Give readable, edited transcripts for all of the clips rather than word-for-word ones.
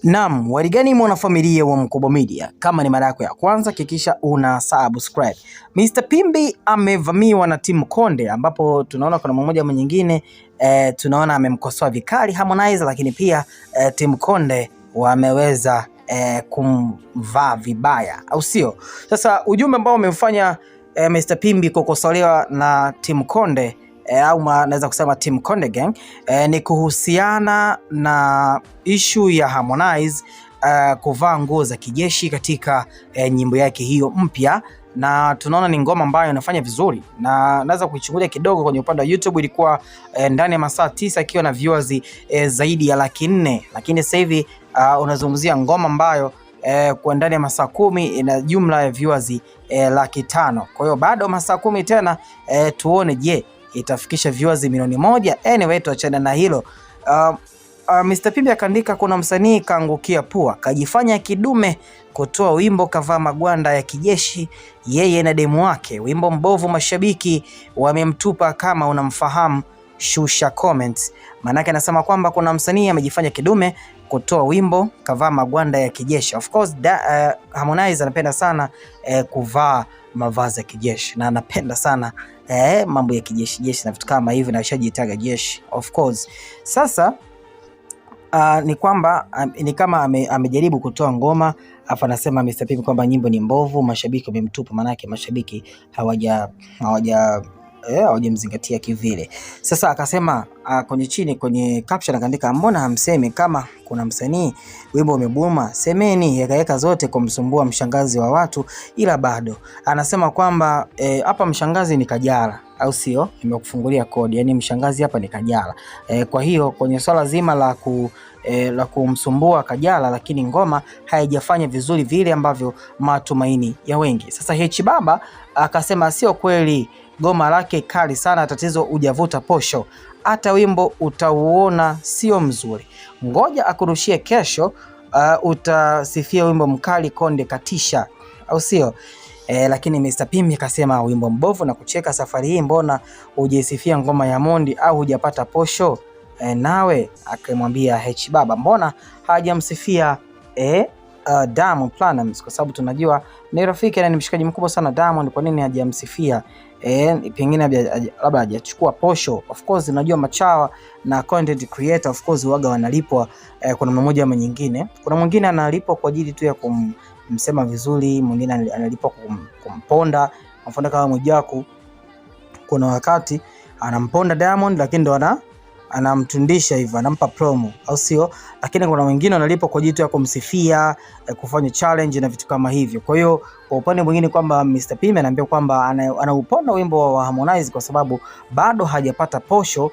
Naam, warigani mwanafamilia wa Mkubwa Media. Kama ni mara yako ya kwanza hakikisha una subscribe. Mr. Pimbi amevamiwa na Team Konde ambapo tunaona kuna mmoja mwingine tunaona amemkosoa vikali Harmonize, lakini pia Team Konde wameweza kumvaa vibaya, au sio? Sasa ujumbe ambao umemfanya Mr. Pimbi kukosolewa na Team Konde au naweza kusema Team Konde Gang ni kuhusiana na issue ya Harmonize kuvaa nguo za kijeshi katika nyimbo yake hiyo mpya, na tunaona ni ngoma ambayo inafanya vizuri, na naweza kuichungulia kidogo kwenye upande wa YouTube. Ilikuwa ndani ya masaa 9 ikiwa na viewers zaidi ya 400,000, lakini sasa hivi unazungumzia ngoma ambayo kwa ndani ya masaa 10 ina jumla ya viewers 500,000. Kwa hiyo bado masaa 10 tena, tuone je itafikisha viewers milioni 1. Anyway, tuachane na hilo. Mr. Pimbi akaandika kuna msanii kaangukia pua, kajifanya kidume kutoa wimbo, kavaa magwanda ya kijeshi yeye na demu wake, wimbo mbovu, mashabiki wamemtupa, kama unamfahamu shusha comments. Maanake anasema kwamba kuna msanii amejifanya kidume kutoa wimbo, kavaa magwanda ya kijeshi. Of course Harmonize anapenda sana kuvaa mavazi ya kijeshi, na anapenda sana mambo ya kijeshi na vitu kama hivi, na ashajitaga jeshi of course. Sasa ni kwamba ni kama amejaribu kutoa ngoma, afa anasema Mr. Pimbi kwamba nyimbo ni mbovu, mashabiki wamemtupa. Maana yake mashabiki hawajamzingatia kivile. Sasa akasema kwenye caption akaandika, mbona hamsemi kama kuna msanii wimbo umebuma? Semeni yakaweka zote kumsumbua mshangazi wa watu, ila bado anasema kwamba hapa mshangazi ni Kajala, au sio? Nimekufungulia kodi, yani mshangazi hapa ni Kajala. Kwa hiyo kwenye swala zima la kumsumbua Kajala, lakini ngoma haijafanya vizuri vile ambavyo matumaini ya wengi. Sasa H Baba akasema sio kweli, goma lake kali sana, tatizo hujavuta posho, hata wimbo utauona sio mzuri, ngoja akurushie kesho, utasifia wimbo mkali, Konde katisha, au sio? Lakini Mr. Pimbi akasema wimbo mbovu na kucheka, safari hii mbona hujisifia ngoma ya Mondi au hujapata posho? Nawe akamwambia H Baba mbona hajamsifia Diamond Platnumz, kwa sababu tunajua ni rafiki na ni mshikaji mkubwa sana Diamond, kwa nini hajamsifia? Pengine labda hajachukua posho. Of course unajua machawa na content creator of course waga wanalipwa kuna mmoja ama nyingine. Kuna mwingine analipwa kwa ajili tu ya kumsema vizuri, mwingine analipwa kumponda. Mfano kama Mwijaku, kuna wakati anamponda Diamond lakini ndo anamtundisha hivyo, anampa promo, au sio? Lakini kuna wengine wanalipwa kwa ajili ya kumsifia, kufanya challenge na vitu kama hivyo. Kwa hiyo kwa upande mwingine kwamba Mr. Pimbi anaambia kwamba anauponda wimbo wa Harmonize kwa sababu bado hajapata posho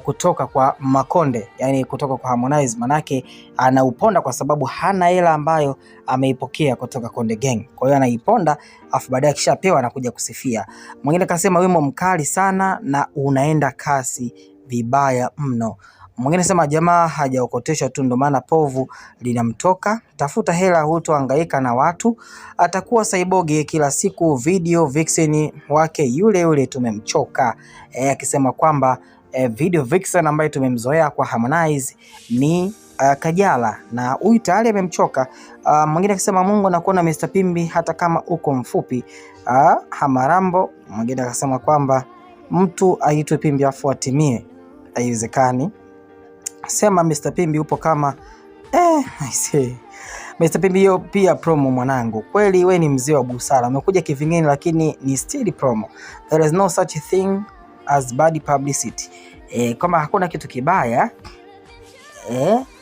kutoka kwa Makonde, yani kutoka kwa Harmonize. Manake anauponda kwa sababu hana hela ambayo ameipokea kutoka Konde Gang. Kwa hiyo anaiponda afu baadaye akishapewa anakuja kusifia. Mwingine akasema wimbo mkali sana na unaenda kasi vibaya mno. Mwingine sema jamaa hajaokotesha tu ndo maana povu linamtoka, tafuta hela hutohangaika na watu, atakuwa saibogi kila siku, video vixen wake yule tumemchoka. Akisema kwamba video vixen ambaye tumemzoea kwa Harmonize ni Kajala, na huyu tayari amemchoka. Mwingine akisema Mungu anakuona Mr. Pimbi hata kama uko mfupi. Hamarambo. Mwingine akasema kwamba mtu aitwe Pimbi afu atimie, haiwezekani. Sema Mr. Pimbi upo kama I say Mr. Pimbi hiyo pia promo mwanangu. Kweli we ni mzee wa busara, umekuja kivingine lakini ni still promo. There is no such a thing as bad publicity. Kama hakuna kitu kibaya,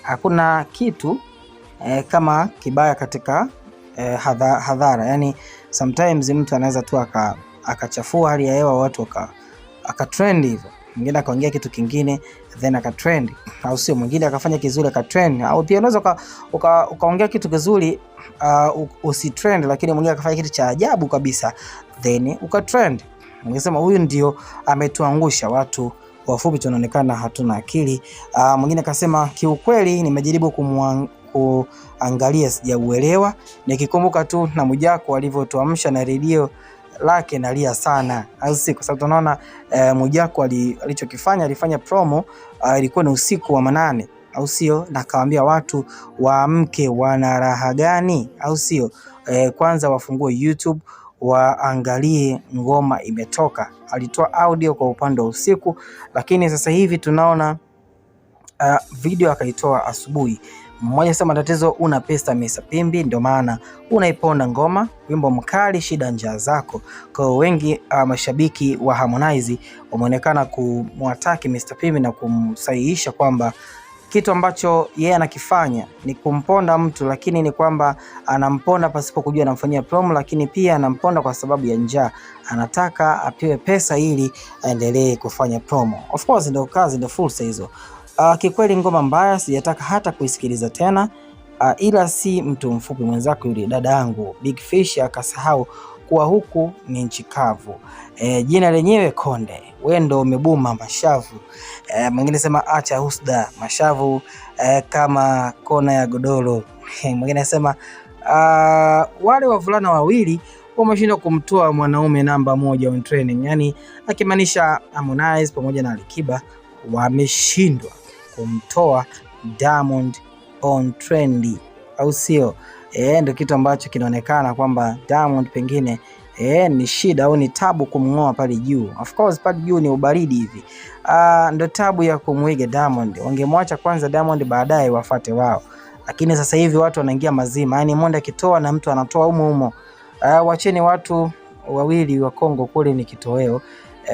hakuna kitu kama kibaya katika hadhara. Yani sometimes mtu anaweza tu akachafua hali ya hewa, watu akatrend hivyo, mwingine akaongea kitu kingine then akatrend, au sio? Mwingine akafanya kizuri akatrend, au pia unaweza ukaongea kitu kizuri usitrend, lakini mwingine akafanya kitu cha ajabu kabisa then ukatrend. Ungesema huyu ndio ametuangusha, watu wafupi tunaonekana hatuna akili. Mwingine akasema kiukweli nimejaribu kuangalia sijauelewa, nikikumbuka tu na Mwijaku alivyotuamsha na redio lake nalia sana, au si? Kwa sababu tunaona Mwijaku alichokifanya, alifanya promo ilikuwa ni usiku wa manane, au sio, na kawaambia watu waamke wana raha gani, au sio. Kwanza wafungue YouTube waangalie ngoma imetoka. Alitoa audio kwa upande wa usiku, lakini sasa hivi tunaona video akaitoa asubuhi. Mmoja sema tatizo una pesa Mr Pimbi, ndio maana unaiponda ngoma, wimbo mkali shida njaa zako. Kwa wengi mashabiki wa Harmonize wameonekana kumwataki Mr Pimbi na kumsahihisha kwamba kitu ambacho yeye anakifanya ni kumponda mtu, lakini ni kwamba anamponda pasipo kujua anamfanyia promo, lakini pia anamponda kwa sababu ya njaa. Anataka apewe pesa ili aendelee kufanya promo. Of course ndio kazi, ndio fursa hizo. Kikweli ngoma mbaya, sijataka hata kuisikiliza tena. Ila si mtu mfupi mwenzako yule dada yangu Big Fish akasahau kuwa huku ni nchi kavu. Jina lenyewe Konde, wewe ndo umebuma mashavu. Mwingine sema acha husda mashavu kama kona ya godoro. Mwingine sema wale wavulana wawili wameshindwa kumtoa mwanaume namba 1 on training, yani akimaanisha Harmonize pamoja na Alikiba wameshindwa kumtoa Diamond on trendy, au sio? Ndio kitu ambacho kinaonekana kwamba Diamond pengine ni shida au ni tabu kumngoa pale juu. Of course pale juu ni ubaridi hivi. Ndio tabu ya kumwiga Diamond. Wangemwacha kwanza Diamond baadaye wafuate wao. Lakini sasa hivi watu wanaingia mazima. Yaani Monde akitoa na mtu anatoa humo. Wacheni watu wawili wa Kongo kule ni kitoweo.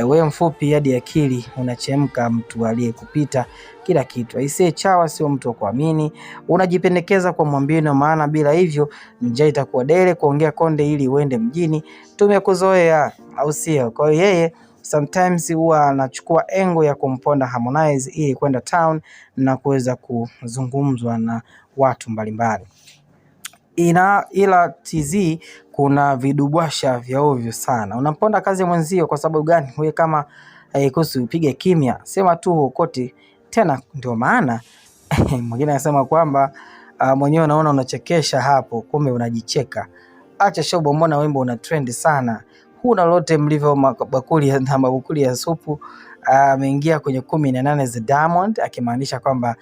We mfupi hadi akili unachemka, mtu aliyekupita kila kitu. Aisee, chawa sio mtu wa kuamini, unajipendekeza kwa mwambino, maana bila hivyo njaa itakuwa dele. Kuongea Konde ili uende mjini, tumekuzoea, au sio? Kwa hiyo yeye sometimes huwa anachukua engo ya kumponda Harmonize ili kwenda town na kuweza kuzungumzwa na watu mbalimbali. Ila TZ kuna vidubwasha vya ovyo sana. Unamponda kazi mwenzio kwa sababu gani? Wewe kama kuhusu upige kimya, sema tu ukoti tena. Ndio maana mwingine anasema kwamba mwenyewe unaona unachekesha hapo, kumbe unajicheka. Acha shobo, mbona wimbo una trend sana? Huna lolote mlivyo bakuli ya supu. Ameingia kwenye 18 za Diamond, akimaanisha kwamba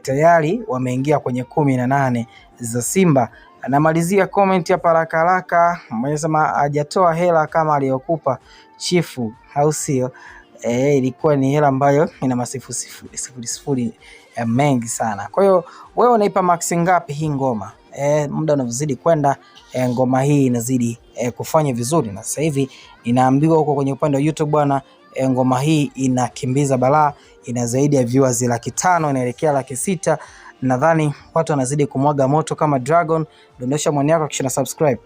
tayari wameingia kwenye 18 za Simba. Anamalizia comment hapa haraka. Anasema hajatoa hela kama aliyokupa chifu, au sio? Ilikuwa ni hela ambayo ina masifuri mengi sana. Kwa hiyo wewe unaipa max ngapi hii ngoma? Muda unazidi kwenda, ngoma hii inazidi kufanya vizuri, na sasa hivi inaambiwa huko kwenye upande wa YouTube bwana, ngoma hii inakimbiza balaa, ina zaidi ya viewers 500,000, inaelekea 600,000. Nadhani watu wanazidi kumwaga moto kama Dragon. Dondosha maoni yako kisha na subscribe.